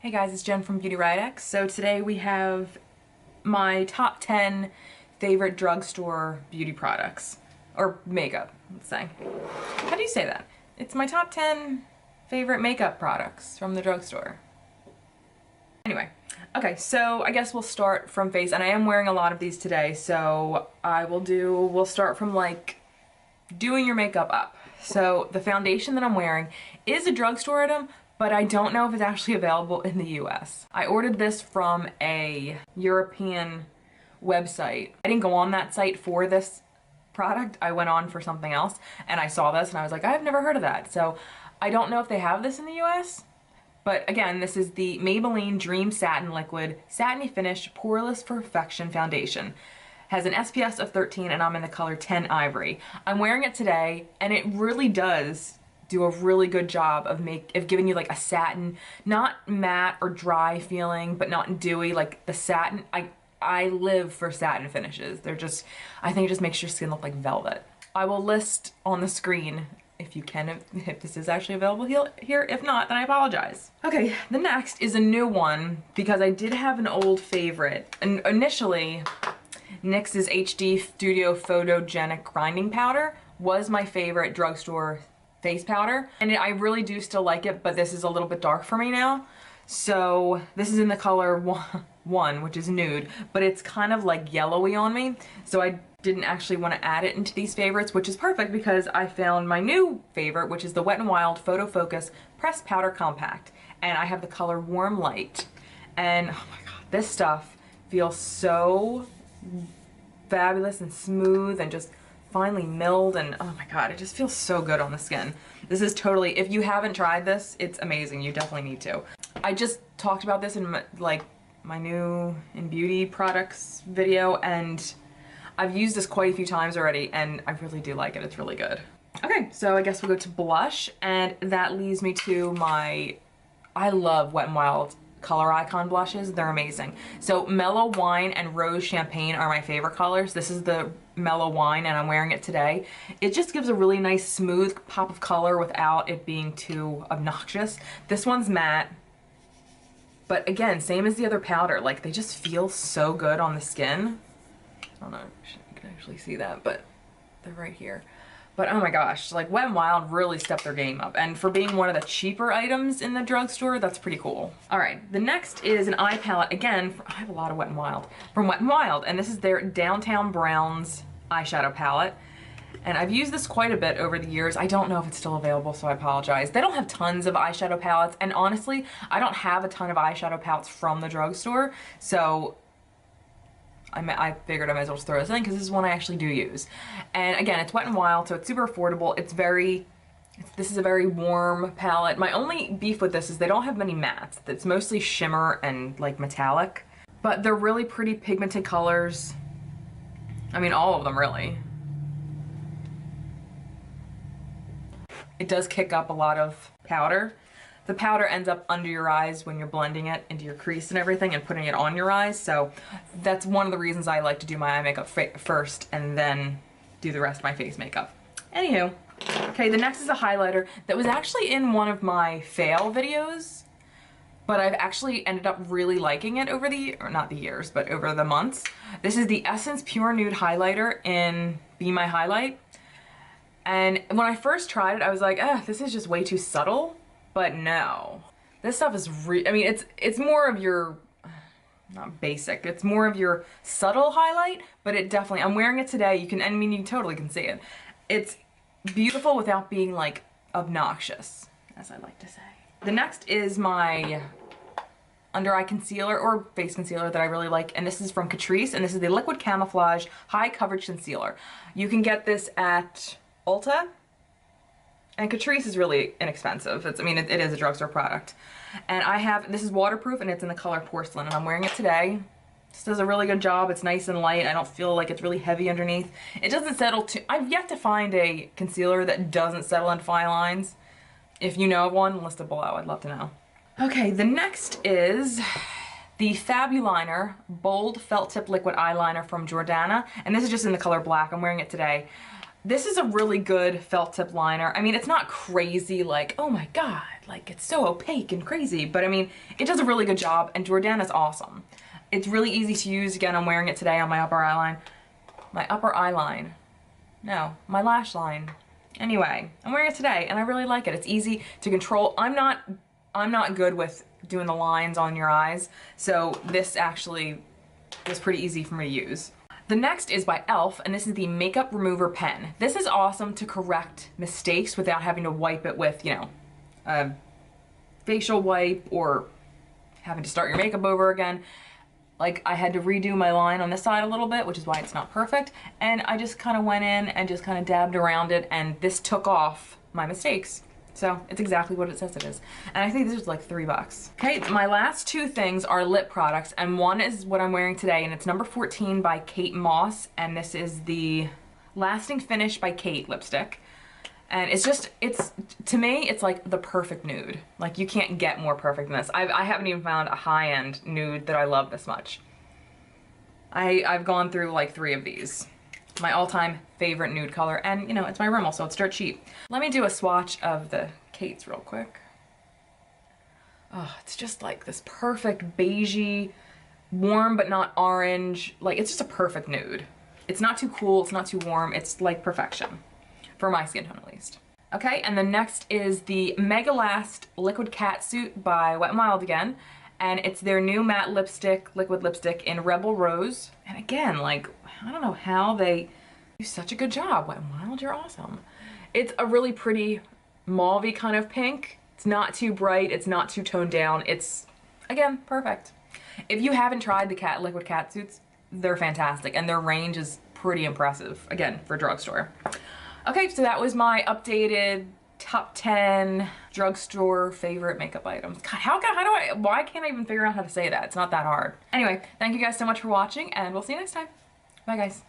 Hey guys, it's Jen from Beauty Ridex. So today we have my top 10 favorite drugstore beauty products. Or makeup, let's say. How do you say that? It's my top 10 favorite makeup products from the drugstore. Anyway, okay, so I guess we'll start from face, and I am wearing a lot of these today, so we'll start from like doing your makeup up. So the foundation that I'm wearing is a drugstore item, but I don't know if it's actually available in the US. I ordered this from a European website. I didn't go on that site for this product. I went on for something else and I saw this and I was like, I've never heard of that. So I don't know if they have this in the US, but again, this is the Maybelline Dream Satin Liquid Satiny Finish Poreless Perfection Foundation. Has an SPF of 13 and I'm in the color 10 Ivory. I'm wearing it today and it really does do a really good job of giving you like a satin, not matte or dry feeling, but not dewy, like the satin. I live for satin finishes. I think it just makes your skin look like velvet. I will list on the screen if you can, if this is actually available here. If not, then I apologize. Okay, the next is a new one because I did have an old favorite. And initially, NYX's HD Studio Photogenic Grinding Powder was my favorite drugstore face powder, and I really do still like it, but this is a little bit dark for me now. So this is in the color one, which is nude, but it's kind of like yellowy on me, so I didn't actually want to add it into these favorites, which is perfect because I found my new favorite, which is the Wet n Wild Photo Focus Pressed Powder Compact, and I have the color Warm Light, and oh my god, this stuff feels so fabulous and smooth and just finely milled, and oh my god, it just feels so good on the skin. This is totally, if you haven't tried this, it's amazing. You definitely need to. I just talked about this in my new in beauty products video, and I've used this quite a few times already, and I really do like it. It's really good. Okay, so I guess we'll go to blush, and that leads me to I love Wet n Wild Color Icon blushes. They're amazing. So Mellow Wine and Rose Champagne are my favorite colors. This is the Mellow Wine and I'm wearing it today. It just gives a really nice smooth pop of color without it being too obnoxious. This one's matte, but again, same as the other powder. Like, they just feel so good on the skin. I don't know if you can actually see that, but they're right here. But oh my gosh, like Wet n Wild really stepped their game up. And for being one of the cheaper items in the drugstore, that's pretty cool. All right, the next is an eye palette. Again, I have a lot of Wet n Wild. From Wet n Wild, and this is their Downtown Browns eyeshadow palette. And I've used this quite a bit over the years. I don't know if it's still available, so I apologize. They don't have tons of eyeshadow palettes, and honestly, I don't have a ton of eyeshadow palettes from the drugstore, so I figured I might as well just throw this in because this is one I actually do use. And again, it's Wet n Wild, so it's super affordable. This is a very warm palette. My only beef with this is they don't have many mattes. It's mostly shimmer and like metallic, but they're really pretty pigmented colors. I mean, all of them really. It does kick up a lot of powder. The powder ends up under your eyes when you're blending it into your crease and everything and putting it on your eyes. So that's one of the reasons I like to do my eye makeup first and then do the rest of my face makeup. Anywho, okay, the next is a highlighter that was actually in one of my fail videos, but I've actually ended up really liking it over not the years, but over the months. This is the Essence Pure Nude Highlighter in Be My Highlight. And when I first tried it, I was like, this is just way too subtle. But no, this stuff is I mean, it's more of your, not basic, it's more of your subtle highlight, but it definitely, I'm wearing it today, you totally can see it. It's beautiful without being like obnoxious, as I like to say. The next is my under eye concealer or face concealer that I really like, and this is from Catrice, and this is the Liquid Camouflage High Coverage Concealer. You can get this at Ulta. And Catrice is really inexpensive. I mean, it is a drugstore product. And this is waterproof and it's in the color Porcelain, and I'm wearing it today. This does a really good job. It's nice and light. I don't feel like it's really heavy underneath. It doesn't settle too, I've yet to find a concealer that doesn't settle in fine lines. If you know of one, list it below. I'd love to know. Okay, the next is the Fabuliner Bold Felt Tip Liquid Eyeliner from Jordana. And this is just in the color Black. I'm wearing it today. This is a really good felt tip liner. I mean, it's not crazy like, oh my God, like it's so opaque and crazy, but I mean, it does a really good job, and Jordana is awesome. It's really easy to use. Again, I'm wearing it today on my upper eyeline. My lash line. Anyway, I'm wearing it today and I really like it. It's easy to control. I'm not good with doing the lines on your eyes, so this actually is pretty easy for me to use. The next is by e.l.f. and this is the Makeup Remover Pen. This is awesome to correct mistakes without having to wipe it with, you know, a facial wipe or having to start your makeup over again. Like, I had to redo my line on this side a little bit, which is why it's not perfect, and I just kind of went in and just kind of dabbed around it, and this took off my mistakes. So it's exactly what it says it is. And I think this was like $3. Okay, my last two things are lip products, and one is what I'm wearing today, and it's number 14 by Kate Moss, and this is the Lasting Finish by Kate lipstick. And it's just, to me, it's like the perfect nude. Like, you can't get more perfect than this. I haven't even found a high-end nude that I love this much. I've gone through like 3 of these. My all-time favorite nude color, and you know, it's my Rimmel, so it's dirt cheap. Let me do a swatch of the Kate's real quick. Oh, it's just like this perfect beigey, warm but not orange. Like, it's just a perfect nude. It's not too cool, it's not too warm, it's like perfection. For my skin tone, at least. Okay, and the next is the Mega Last Liquid Catsuit by Wet n Wild again. And it's their new matte lipstick, liquid lipstick in Rebel Rose. And again, like, I don't know how they do such a good job. Wet n Wild, you're awesome. It's a really pretty mauve-y kind of pink. It's not too bright, it's not too toned down. It's, again, perfect. If you haven't tried the liquid catsuits, they're fantastic. And their range is pretty impressive, again, for drugstore. Okay, so that was my updated top 10 drugstore favorite makeup items. God, why can't I even figure out how to say that? It's not that hard. Anyway, thank you guys so much for watching, and we'll see you next time. Bye, guys.